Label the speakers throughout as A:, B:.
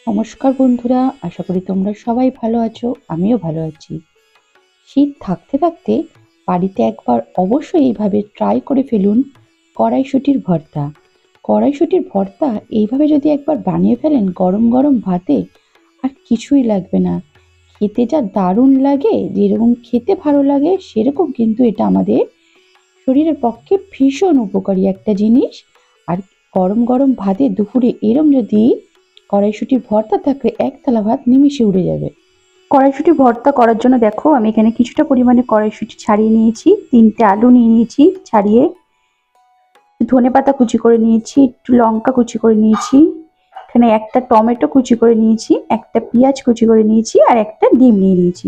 A: নমস্কার বন্ধুরা, আশা করি তোমরা সবাই ভালো আছো। আমিও ভালো আছি। শীত থাকতে থাকতে বাড়িতে একবার অবশ্যই এইভাবে ট্রাই করে ফেলুন কড়াইশুঁটির ভর্তা। কড়াইশুঁটির ভর্তা এইভাবে যদি একবার বানিয়ে ফেলেন গরম গরম ভাতে, আর কিছুই লাগবে না। খেতে যা দারুণ লাগে, যেরকম খেতে ভালো লাগে সেরকম কিন্তু এটা আমাদের শরীরের পক্ষে ভীষণ উপকারী একটা জিনিস। আর গরম গরম ভাতে দুপুরে এরম যদি কড়াইশুঁটির ভর্তা থাকলে এক থালা ভাত নিমিষে উড়ে যাবে। কড়াইশুঁটি ভর্তা করার জন্য দেখো আমি এখানে কিছুটা পরিমাণে কড়াইশুঁটি ছাড়িয়ে নিয়েছি, 3টে আলু নিয়ে নিয়েছি ছাড়িয়ে, ধনেপাতা কুচি করে নিয়েছি, একটু লঙ্কা কুচি করে নিয়েছি, এখানে একটা টমেটো কুচি করে নিয়েছি, একটা পেঁয়াজ কুচি করে নিয়েছি, আর একটা ডিম নিয়ে নিয়েছি।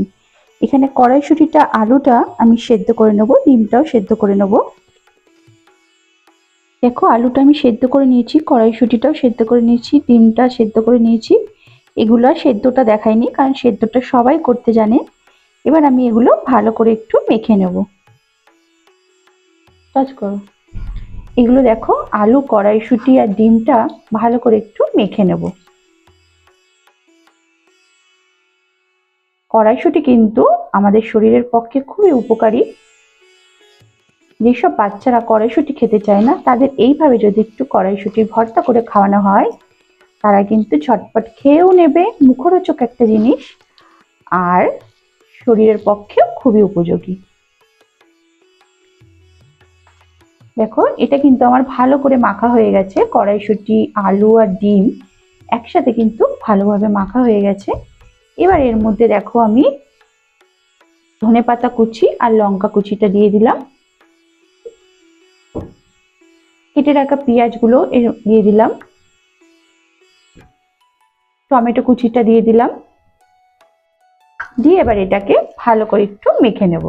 A: এখানে কড়াইশুঁটিটা আলুটা আমি সেদ্ধ করে নেবো, ডিমটাও সেদ্ধ করে নেবো। দেখো আলুটা আমি সেদ্ধ করে নিয়েছি, কড়াইশুঁটিটাও সেদ্ধ করে নিয়েছি, ডিমটা সেদ্ধ করে নিয়েছি। এগুলো সেদ্ধটা দেখাইনি কারণ সেদ্ধটা সবাই করতে জানে। এবার আমি এগুলো ভালো করে একটু মেখে নেব। টাচ করো। এগুলো দেখো আলু, কড়াইশুঁটি আর ডিমটা ভালো করে একটু মেখে নেব। কড়াইশুঁটি কিন্তু আমাদের শরীরের পক্ষে খুবই উপকারী। যেসব বাচ্চারা কড়াইশুঁটি খেতে চায় না তাদের এইভাবে যদি একটু কড়াইশুঁটির ভর্তা করে খাওয়ানো হয়, তারা কিন্তু ঝটপট খেয়েও নেবে, মুখরোচক একটা জিনিস, আর শরীরের পক্ষেও খুবই উপযোগী। দেখো এটা কিন্তু আমার ভালো করে মাখা হয়ে গেছে, কড়াইশুঁটি, আলু আর ডিম একসাথে কিন্তু ভালোভাবে মাখা হয়ে গেছে। এবার এর মধ্যে দেখো আমি ধনেপাতা কুচি আর লঙ্কা কুচিটা দিয়ে দিলাম, কেটে রাখা পেঁয়াজগুলো দিয়ে দিলাম, টমেটো কুচিটা দিয়ে দিলাম, দিয়ে এবার এটাকে ভালো করে একটু মেখে নেব।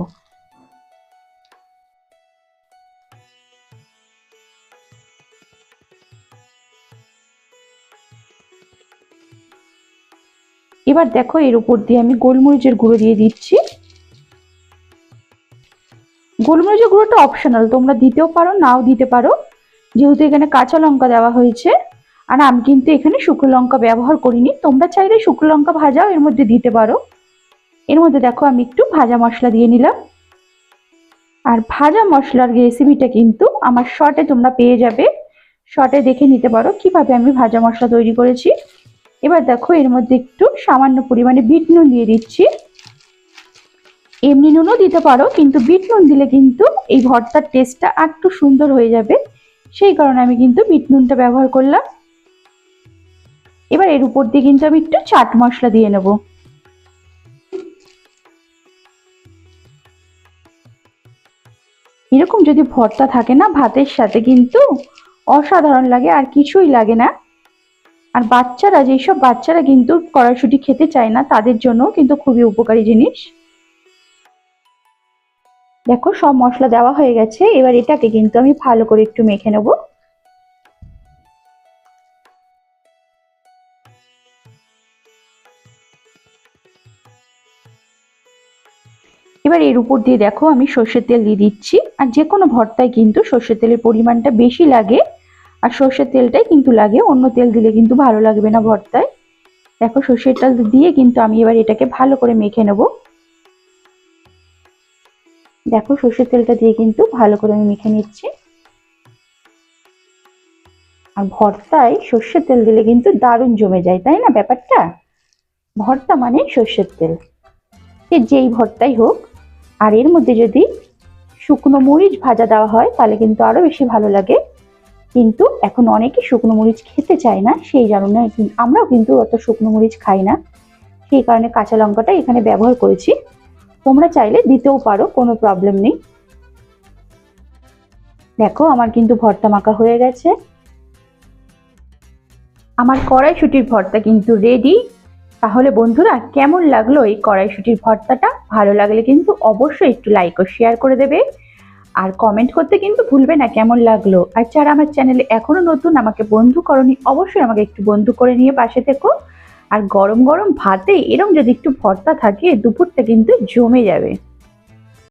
A: এবার দেখো এর উপর দিয়ে আমি গোলমরিচের গুঁড়ো দিয়ে দিচ্ছি। গোলমরিচের গুঁড়োটা অপশনাল, তোমরা দিতেও পারো নাও দিতে পারো, যেহেতু এখানে কাঁচা লঙ্কা দেওয়া হয়েছে। আর আমি কিন্তু এখানে শুকনো লঙ্কা ব্যবহার করিনি, তোমরা চাইলে শুকনো লঙ্কা ভাজাও এর মধ্যে দিতে পারো। এর মধ্যে দেখো আমি একটু ভাজা মশলা দিয়ে নিলাম। আর ভাজা মশলার রেসিপিটা কিন্তু আমার শর্টে তোমরা পেয়ে যাবে, শর্টে দেখে নিতে পারো কিভাবে আমি ভাজা মশলা তৈরি করেছি। এবার দেখো এর মধ্যে একটু সামান্য পরিমাণে বিট নুন দিয়ে দিচ্ছি। এমনি নুনও দিতে পারো, কিন্তু বিট নুন দিলে কিন্তু এই ভর্তার টেস্টটা একটু সুন্দর হয়ে যাবে, সেই কারণে আমি কিন্তু বিট নুনটা ব্যবহার করলাম। এবার এর উপর দিয়ে কিন্তু আমি একটু চাট মশলা দিয়ে নেব। এরকম যদি ভর্তা থাকে না ভাতের সাথে কিন্তু অসাধারণ লাগে, আর কিছুই লাগে না। আর বাচ্চারা, যেসব বাচ্চারা কিন্তু কড়াইশুঁটি খেতে চায় না তাদের জন্য কিন্তু খুবই উপকারী জিনিস। দেখো সব মশলা দেওয়া হয়ে গেছে, এবার এটাকে কিন্তু আমি ভালো করে একটু মেখে নেব। এবার এর উপর দিয়ে দেখো আমি সর্ষের তেল দিয়ে দিচ্ছি। আর যে কোনো ভর্তায় কিন্তু সর্ষের তেলের পরিমাণটা বেশি লাগে, আর সর্ষের তেলটাই কিন্তু লাগে, অন্য তেল দিলে কিন্তু ভালো লাগবে না ভর্তায়। দেখো সর্ষের তেল দিয়ে কিন্তু আমি এবার এটাকে ভালো করে মেখে নেব। দেখো সর্ষের তেলটা দিয়ে কিন্তু ভালো করে আমি মেখে নিচ্ছি। আর ভর্তায় সর্ষের তেল দিলে কিন্তু দারুণ জমে যায়, তাই না ব্যাপারটা? ভর্তা মানে সর্ষের তেল, সে যেই ভর্তাই হোক। আর এর মধ্যে যদি শুকনো মরিচ ভাজা দেওয়া হয় তাহলে কিন্তু আরো বেশি ভালো লাগে, কিন্তু এখন অনেকে শুকনো মরিচ খেতে চায় না, সেই কারণে আমরাও কিন্তু অত শুকনো মরিচ খাই না, সেই কারণে কাঁচা লঙ্কাটা এখানে ব্যবহার করেছি। তোমরা চাইলে দিতেও পারো, কোনো প্রবলেম নেই। দেখো আমার কিন্তু ভর্তা মাখা হয়ে গেছে, আমার কড়াইশুঁটির ভর্তা কিন্তু রেডি। তাহলে বন্ধুরা কেমন লাগলো এই কড়াইশুঁটির ভর্তাটা? ভালো লাগলে কিন্তু অবশ্যই একটু লাইক ও শেয়ার করে দেবে, আর কমেন্ট করতে কিন্তু ভুলবে না কেমন লাগলো। আর যারা আমার চ্যানেলে এখনো নতুন, আমাকে বন্ধু করনি, অবশ্যই আমাকে একটু বন্ধু করে নিয়ে পাশে থেকো। আর গরম গরম ভাতে এরম যদি একটু ভর্তা থাকে দুপুরটা কিন্তু জমে যাবে।